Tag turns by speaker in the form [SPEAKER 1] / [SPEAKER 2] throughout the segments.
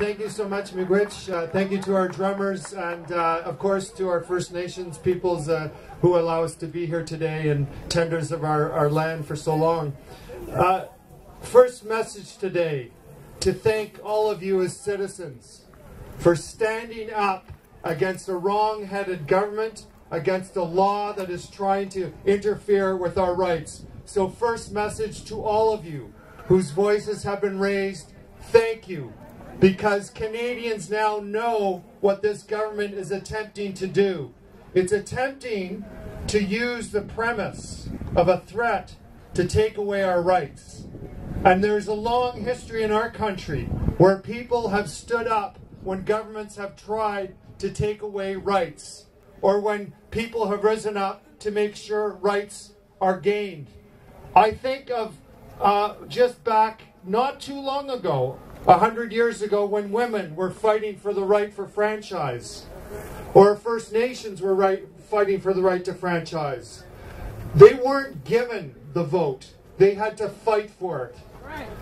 [SPEAKER 1] Thank you so much, Miigwech. Thank you to our drummers and, of course, to our First Nations peoples who allow us to be here today and tenders of our land for so long. First message today, to thank all of you as citizens for standing up against a wrong-headed government, against a law that is trying to interfere with our rights. So first message to all of you whose voices have been raised, thank you. Because Canadians now know what this government is attempting to do. It's attempting to use the premise of a threat to take away our rights. And there's a long history in our country where people have stood up when governments have tried to take away rights, or when people have risen up to make sure rights are gained. I think of just back not too long ago, 100 years ago, when women were fighting for the right for franchise, or First Nations were fighting for the right to franchise. They weren't given the vote. They had to fight for it.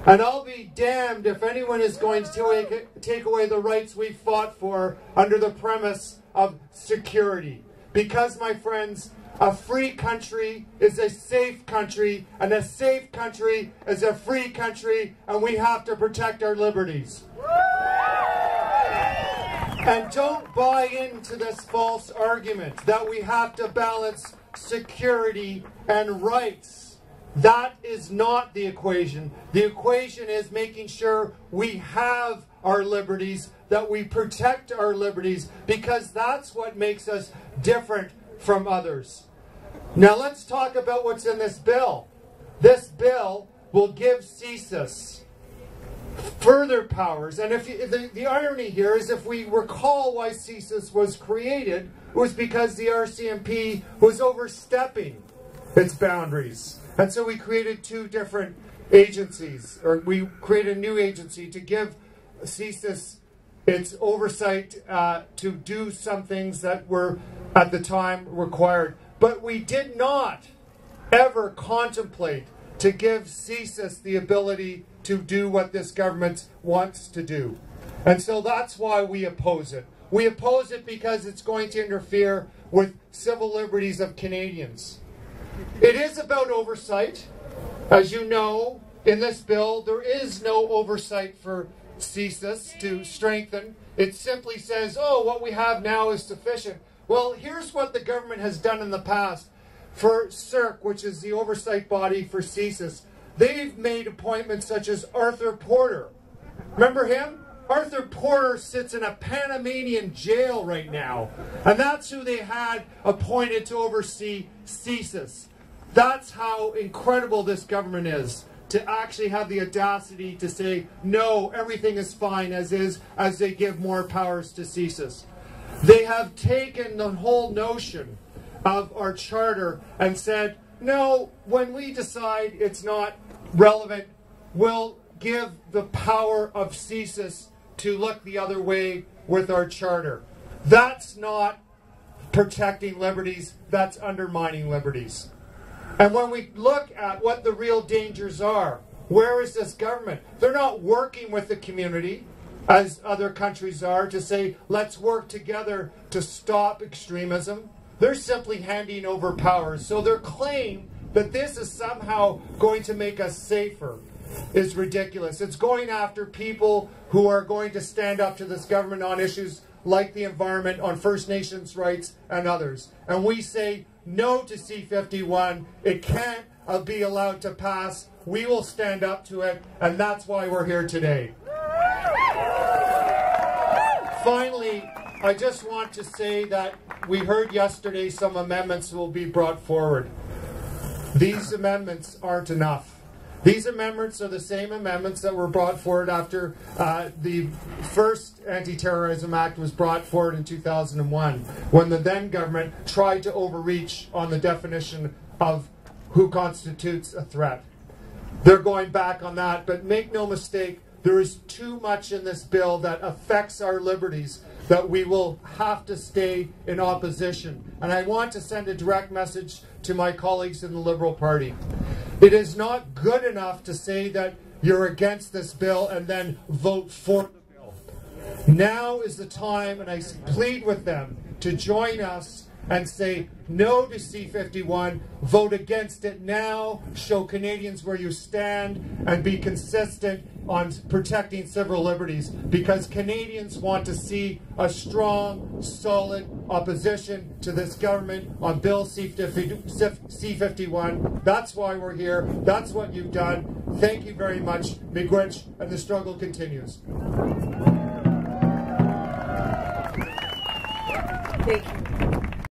[SPEAKER 1] And I'll be damned if anyone is going to take away the rights we fought for under the premise of security. Because, my friends, a free country is a safe country, and a safe country is a free country, and we have to protect our liberties. And don't buy into this false argument that we have to balance security and rights. That is not the equation. The equation is making sure we have our liberties, that we protect our liberties, because that's what makes us different from others. Now let's talk about what's in this bill. This bill will give CSIS further powers. And if the irony here is, if we recall why CSIS was created, it was because the RCMP was overstepping its boundaries. And so we created two different agencies, or we created a new agency to give CSIS its oversight to do some things that were at the time required. But we did not ever contemplate to give CSIS the ability to do what this government wants to do. And so that's why we oppose it. We oppose it because it's going to interfere with civil liberties of Canadians. It is about oversight. As you know, in this bill, there is no oversight for CSIS to strengthen. It simply says, oh, what we have now is sufficient. Well, here's what the government has done in the past. For CIRC, which is the oversight body for CSIS, they've made appointments such as Arthur Porter. Remember him? Arthur Porter sits in a Panamanian jail right now. And that's who they had appointed to oversee CSIS. That's how incredible this government is, to actually have the audacity to say, no, everything is fine as is, as they give more powers to CSIS. They have taken the whole notion of our charter and said, no, when we decide it's not relevant, we'll give the power of CSIS to look the other way with our charter. That's not protecting liberties, that's undermining liberties. And when we look at what the real dangers are, where is this government? They're not working with the community, as other countries are, to say, let's work together to stop extremism. They're simply handing over powers. So their claim that this is somehow going to make us safer is ridiculous. It's going after people who are going to stand up to this government on issues like the environment, on First Nations rights, and others. And we say no to C-51. It can't be allowed to pass. We will stand up to it, and that's why we're here today. Finally, I just want to say that we heard yesterday some amendments will be brought forward. These amendments aren't enough. These amendments are the same amendments that were brought forward after the first Anti-Terrorism Act was brought forward in 2001, when the then government tried to overreach on the definition of who constitutes a threat. They're going back on that, but make no mistake, there is too much in this bill that affects our liberties that we will have to stay in opposition. And I want to send a direct message to my colleagues in the Liberal Party. It is not good enough to say that you're against this bill and then vote for the bill. Now is the time, and I plead with them to join us and say no to C-51, vote against it now, show Canadians where you stand, and be consistent on protecting civil liberties, because Canadians want to see a strong, solid opposition to this government on Bill C-51. That's why we're here. That's what you've done. Thank you very much, Miigwech, and the struggle continues.
[SPEAKER 2] Thank you.